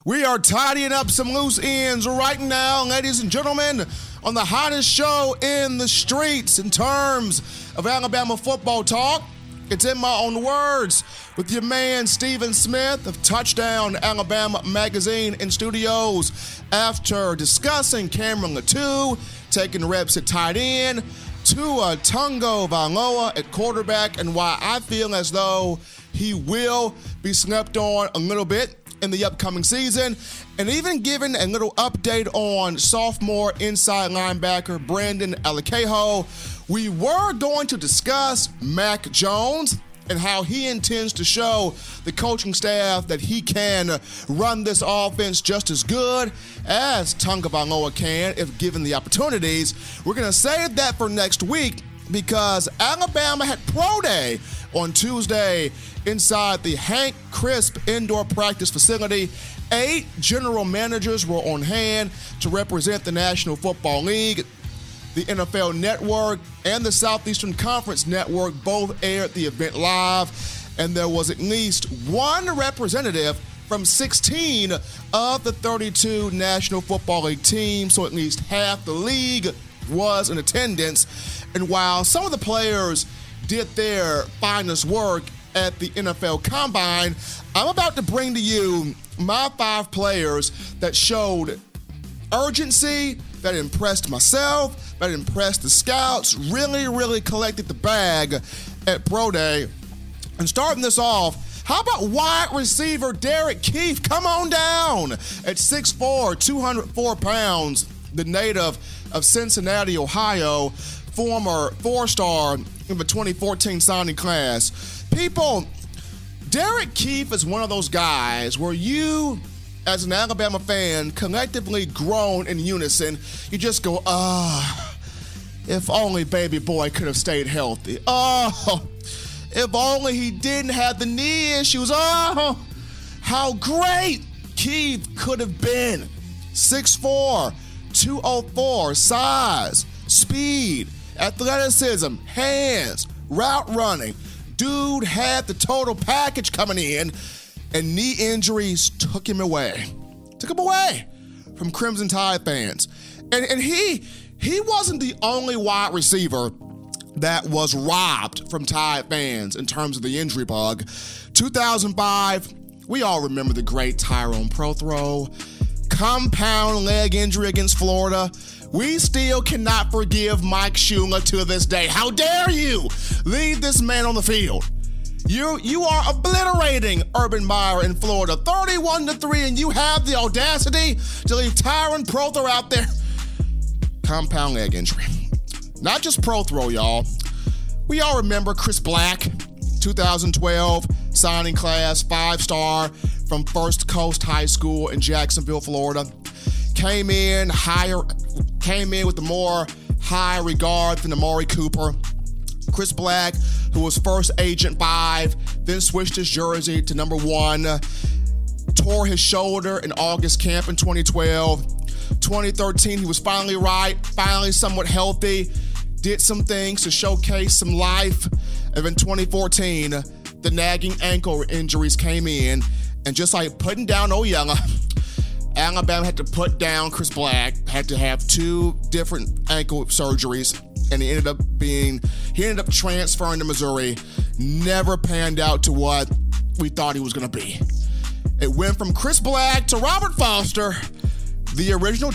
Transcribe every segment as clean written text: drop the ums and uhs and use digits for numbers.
We are tidying up some loose ends right now, ladies and gentlemen, on the hottest show in the streets in terms of Alabama football talk. It's in my own words with your man Stephen Smith of Touchdown Alabama Magazine in studios after discussing Cameron Latu, taking reps at tight end, Tua Tagovailoa at quarterback, and why I feel as though he will be slept on a little bit in the upcoming season, and even giving a little update on sophomore inside linebacker Brandon Alakeho. We were going to discuss Mac Jones and how he intends to show the coaching staff that he can run this offense just as good as Tagovailoa can if given the opportunities. We're going to save that for next week because Alabama had Pro Day on Tuesday inside the Hank Crisp indoor practice facility. 8 general managers were on hand to represent the National Football League. The NFL Network and the Southeastern Conference Network both aired the event live, and there was at least one representative from 16 of the 32 National Football League teams, so at least half the league was in attendance. And while some of the players did their finest work at the NFL Combine, I'm about to bring to you my 5 players that showed urgency, that impressed myself, that impressed the scouts, really collected the bag at Pro Day. And starting this off, how about wide receiver Derek Keefe? Come on down at 6'4", 204 pounds, the native of Cincinnati, Ohio, former 4-star in the 2014 signing class. People, Derek Keefe is one of those guys where you, as an Alabama fan, collectively groan in unison. You just go, if only baby boy could have stayed healthy. Oh, if only he didn't have the knee issues. Oh, how great Keefe could have been. 6'4", 204, size, speed, athleticism, hands, route running. Dude had the total package coming in, and knee injuries took him away from Crimson Tide fans. And he wasn't the only wide receiver that was robbed from Tide fans in terms of the injury bug. 2005, we all remember the great Tyrone Prothro, compound leg injury against Florida. We still cannot forgive Mike Shula to this day. How dare you leave this man on the field? You are obliterating Urban Meyer in Florida, 31-3, and you have the audacity to leave Tyrone Prothro out there. Compound leg injury. Not just Prothro, y'all. We all remember Chris Black, 2012 signing class, 5-star from First Coast High School in Jacksonville, Florida. Came in with a more high regard than Amari Cooper. Chris Black, who was first Agent 5, then switched his jersey to number 1, tore his shoulder in August camp in 2012. 2013, he was finally right, finally somewhat healthy, did some things to showcase some life. And then 2014, the nagging ankle injuries came in, and just like putting down Oyella, Alabama had to put down Chris Black, had to have 2 different ankle surgeries, and he ended up transferring to Missouri. Never panned out to what we thought he was going to be. It went from Chris Black to Robert Foster, the original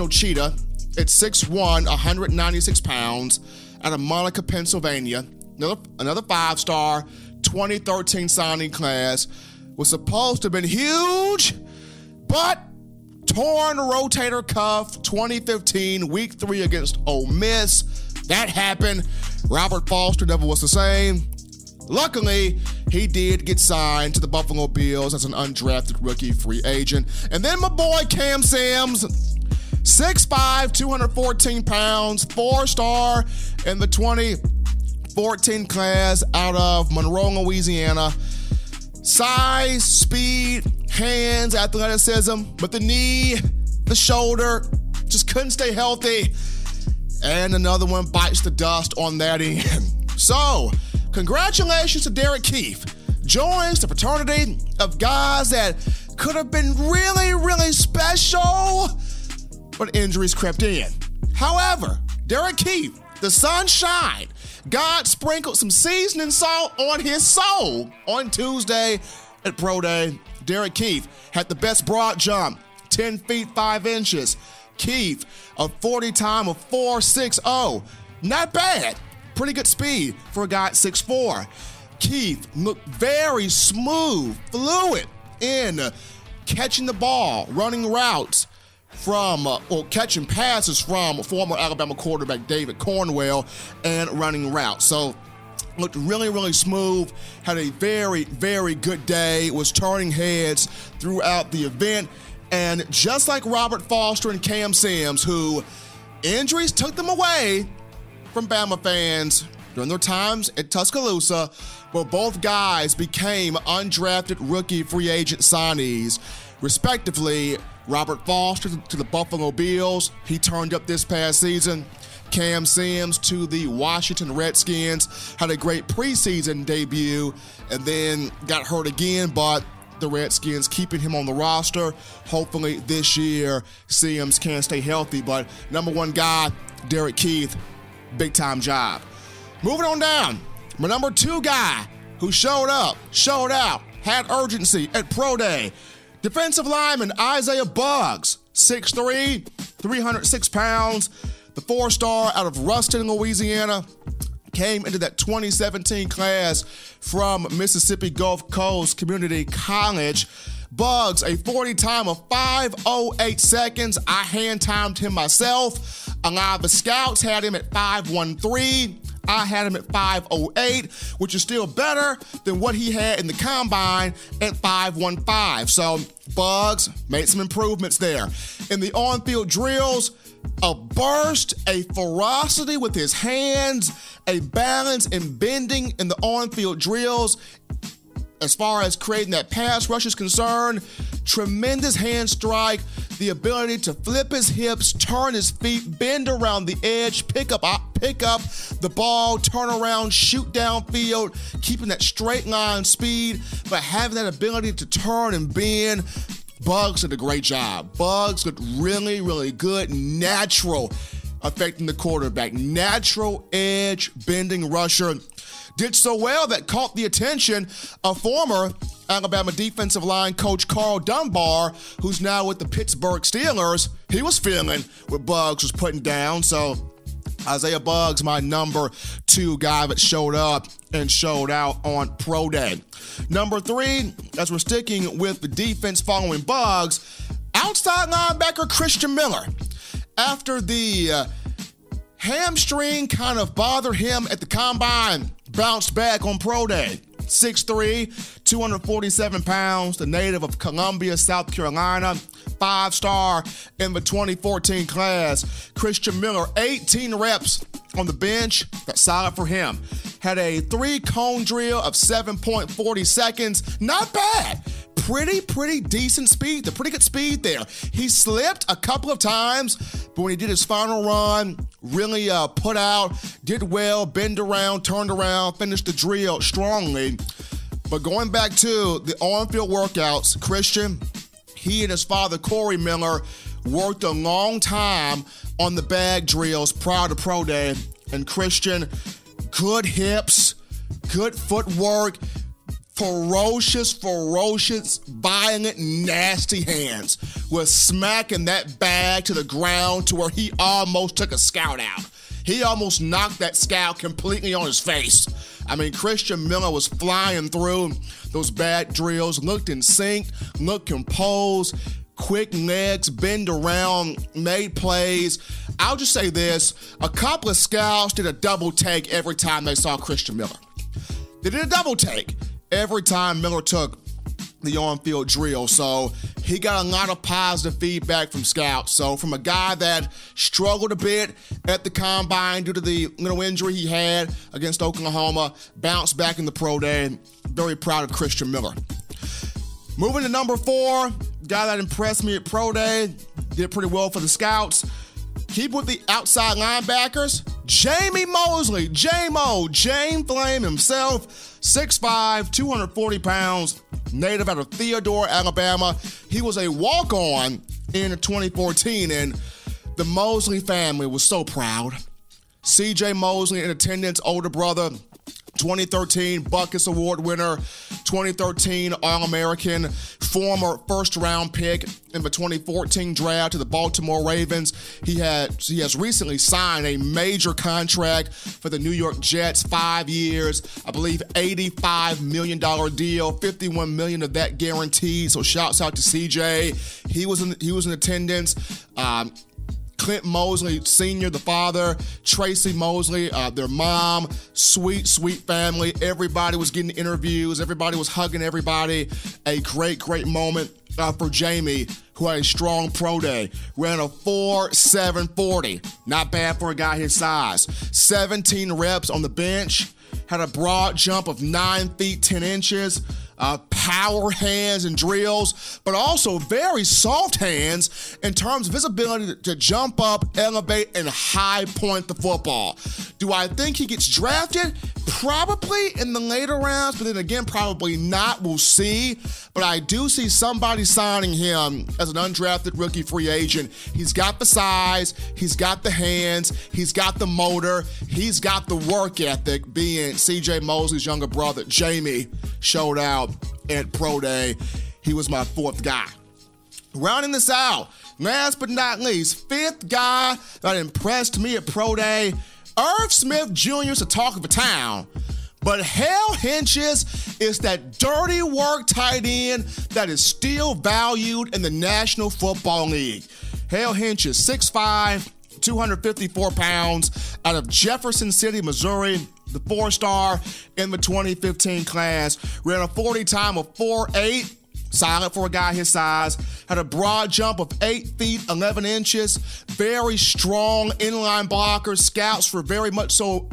cheetah at 6'1", 196 pounds, out of Monica, Pennsylvania. Another 5-star, 2013 signing class. Was supposed to have been huge, but torn rotator cuff, 2015, week 3 against Ole Miss. That happened. Robert Foster never was the same. Luckily, he did get signed to the Buffalo Bills as an undrafted rookie free agent. And then my boy Cam Sims, 6'5", 214 pounds, 4-star in the 2014 class out of Monroe, Louisiana. Size, speed, hands, athleticism, but the knee, the shoulder, just couldn't stay healthy. And another one bites the dust on that end. So, congratulations to Derek Keefe. Joins the fraternity of guys that could have been really, really special, but injuries crept in. However, Derek Keith, the sun shined. God sprinkled some seasoning salt on his soul on Tuesday at Pro Day. Derek Keith had the best broad jump, 10 feet 5 inches. Keith, a 40 time of 4.60. Not bad. Pretty good speed for a guy at 6'4". Keith looked very smooth, fluid in catching the ball, running routes from, or catching passes from former Alabama quarterback David Cornwell and running routes. So looked really, really smooth, had a very, very good day, was turning heads throughout the event. And just like Robert Foster and Cam Sims, who injuries took them away from Bama fans during their times at Tuscaloosa, but both guys became undrafted rookie free agent signees, respectively. Robert Foster to the Buffalo Bills, he turned up this past season. Cam Sims to the Washington Redskins, had a great preseason debut and then got hurt again, but the Redskins keeping him on the roster. Hopefully this year Sims can stay healthy, but number one guy, Derek Keith, big time job. Moving on down, my number two guy who showed up, showed out, had urgency at Pro Day. Defensive lineman Isaiah Buggs, 6'3", 306 pounds, the 4-star out of Ruston, Louisiana, came into that 2017 class from Mississippi Gulf Coast Community College. Buggs, a 40 time of 5:08 seconds. I hand-timed him myself. A lot of the scouts had him at 5:13. I had him at 5:08, which is still better than what he had in the combine at 5:15. So Buggs made some improvements there. In the on-field drills, a burst, a ferocity with his hands, a balance and bending in the on-field drills. As far as creating that pass rush is concerned, tremendous hand strike, the ability to flip his hips, turn his feet, bend around the edge, pick up the ball, turn around, shoot downfield, keeping that straight line speed, but having that ability to turn and bend. Buggs did a great job. Buggs looked really, really good, natural, affecting the quarterback, natural edge bending rusher. Did so well that caught the attention of former Alabama defensive line coach Carl Dunbar, who's now with the Pittsburgh Steelers. He was feeling what Buggs was putting down. So Isaiah Buggs, my number two guy that showed up and showed out on Pro Day. Number three, as we're sticking with the defense following Buggs, outside linebacker Christian Miller. After the hamstring kind of bothered him at the combine, bounced back on Pro Day. 6'3", 247 pounds, the native of Columbia, South Carolina, 5-star in the 2014 class. Christian Miller, 18 reps on the bench. That's solid for him. Had a 3-cone drill of 7.40 seconds. Not bad. Pretty decent speed. Pretty good speed there. He slipped a couple of times, but when he did his final run, really put out, did well, bend around, turned around, finished the drill strongly. But going back to the on-field workouts, Christian, he and his father, Corey Miller, worked a long time on the bag drills prior to Pro Day. And Christian, good hips, good footwork, ferocious, violent, nasty hands. Was smacking that bag to the ground to where he almost took a scout out. He almost knocked that scout completely on his face. I mean, Christian Miller was flying through those bag drills, looked in sync, looked composed, quick legs, bend around, made plays. I'll just say this, a couple of scouts did a double take every time they saw Christian Miller. They did a double take every time Miller took the on-field drill. So he got a lot of positive feedback from scouts. So from a guy that struggled a bit at the combine due to the little injury he had against Oklahoma, bounced back in the Pro Day. Very proud of Christian Miller. Moving to number 4, guy that impressed me at Pro Day, did pretty well for the scouts. Keep with the outside linebackers, Jamie Mosley, J-Mo, Jane Flame himself, 6'5", 240 pounds, native out of Theodore, Alabama. He was a walk-on in 2014, and the Mosley family was so proud. C.J. Mosley in attendance, older brother, 2013 Buckus Award winner, 2013 All-American, former first-round pick in the 2014 draft to the Baltimore Ravens. He has recently signed a major contract for the New York Jets, 5 years, I believe $85 million deal, $51 million of that guaranteed. So shouts out to CJ. He was in attendance. Clint Mosley Sr., the father, Tracy Mosley, their mom, sweet family. Everybody was getting interviews. Everybody was hugging everybody. A great moment for Jamie, who had a strong pro day. Ran a 4.740. Not bad for a guy his size. 17 reps on the bench. Had a broad jump of 9 feet 10 inches. Power hands and drills, but also very soft hands in terms of his ability to jump up, elevate, and high point the football. Do I think he gets drafted? Probably in the later rounds, but then again, probably not. We'll see. But I do see somebody signing him as an undrafted rookie free agent. He's got the size, he's got the hands, he's got the motor, he's got the work ethic, being C.J. Mosley's younger brother, Jamie, showed out at Pro Day. He was my fourth guy. Rounding this out, last but not least, fifth guy that impressed me at Pro Day, Irv Smith Jr. is the talk of the town. But Hale Henches is that dirty work tight end that is still valued in the National Football League. Hale Henches, 6'5", 254 pounds, out of Jefferson City, Missouri, the 4-star in the 2015 class. Ran a 40 time of 4.8. Silent for a guy his size. Had a broad jump of 8 feet, 11 inches. Very strong inline blocker. Scouts were very much so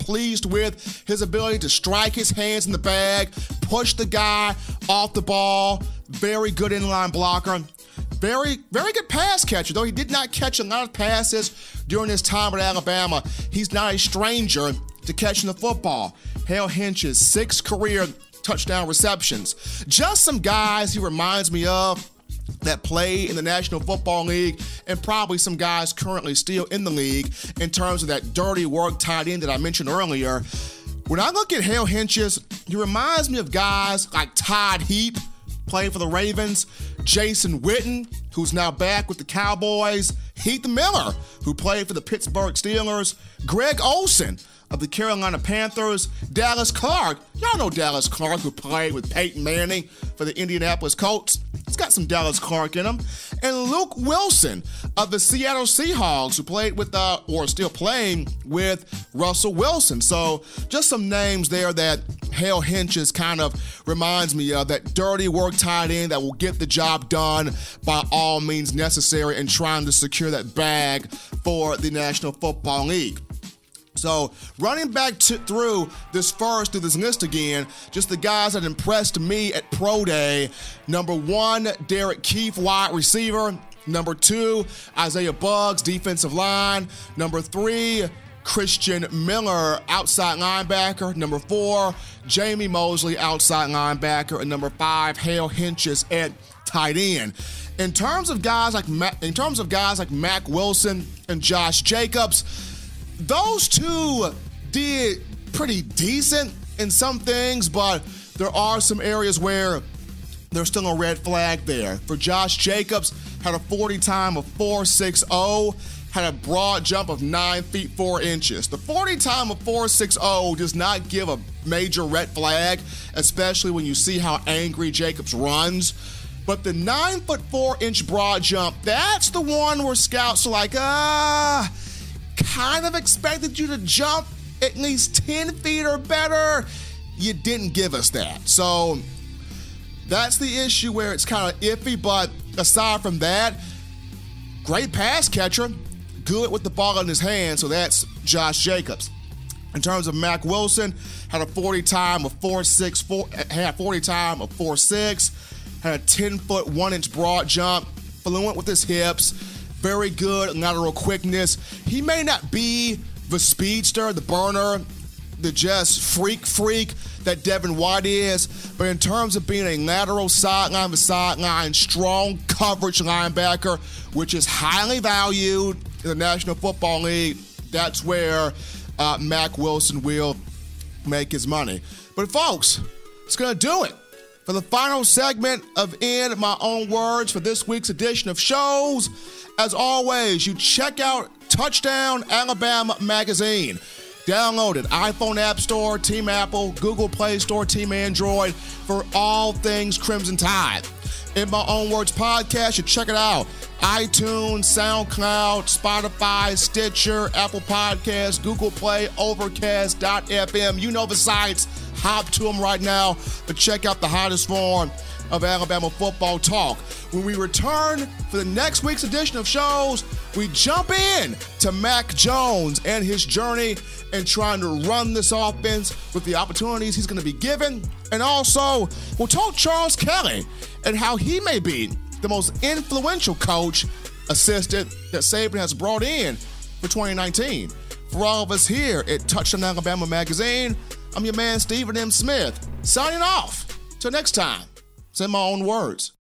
pleased with his ability to strike his hands in the bag, push the guy off the ball. Very good inline blocker. Very good pass catcher, though he did not catch a lot of passes during his time at Alabama. He's not a stranger to catching the football. Hale Henches, 6 career touchdown receptions. Just some guys he reminds me of that play in the National Football League, and probably some guys currently still in the league in terms of that dirty work tight end that I mentioned earlier. When I look at Hale Henches, he reminds me of guys like Todd Heap, playing for the Ravens, Jason Witten, who's now back with the Cowboys, Heath Miller, who played for the Pittsburgh Steelers, Greg Olsen of the Carolina Panthers, Dallas Clark. Y'all know Dallas Clark, who played with Peyton Manning for the Indianapolis Colts. He's got some Dallas Clark in him. And Luke Wilson of the Seattle Seahawks, who played with, or still playing with, Russell Wilson. So just some names there that Hale Henches kind of reminds me of, that dirty work tight end that will get the job done by all means necessary in trying to secure that bag for the National Football League. So running back through this list again, just the guys that impressed me at Pro Day. Number 1, Derek Keefe, wide receiver. Number 2, Isaiah Buggs, defensive line. Number 3, Christian Miller, outside linebacker. Number 4, Jamie Mosley, outside linebacker. And number 5, Hale Henches at tight end. In terms of guys like Mack Wilson and Josh Jacobs, those two did pretty decent in some things, but there are some areas where there's still a red flag there. For Josh Jacobs, had a 40 time of 4.60, had a broad jump of 9 feet 4 inches. The 40 time of 4.60 does not give a major red flag, especially when you see how angry Jacobs runs. But the 9 foot 4 inch broad jump, that's the one where scouts are like, kind of expected you to jump at least 10 feet or better. You didn't give us that. So that's the issue where it's kind of iffy, but aside from that, great pass catcher, good with the ball in his hand, so that's Josh Jacobs. In terms of Mack Wilson, had a 40 time of 4.6, had a 40 time of 4.6, had a 10 foot 1 inch broad jump, fluent with his hips, very good lateral quickness. He may not be the speedster, the burner, the just freak that Devin White is. But in terms of being a lateral sideline, strong coverage linebacker, which is highly valued in the National Football League, that's where Mack Wilson will make his money. But folks, it's going to do it for the final segment of In My Own Words for this week's edition of shows. As always, you check out Touchdown Alabama magazine. Download it, iPhone App Store, Team Apple, Google Play Store, Team Android, for all things Crimson Tide. In My Own Words podcast, you check it out. iTunes, SoundCloud, Spotify, Stitcher, Apple Podcasts, Google Play, Overcast.fm. You know the sites. Hop to them right now to check out the hottest form of Alabama football talk. When we return for the next week's edition of shows, we jump in to Mac Jones and his journey in trying to run this offense with the opportunities he's going to be given. And also, we'll talk Charles Kelly and how he may be the most influential coach assistant that Saban has brought in for 2019. For all of us here at Touchdown Alabama magazine, I'm your man, Stephen M. Smith, signing off. Till next time, it's In My Own Words.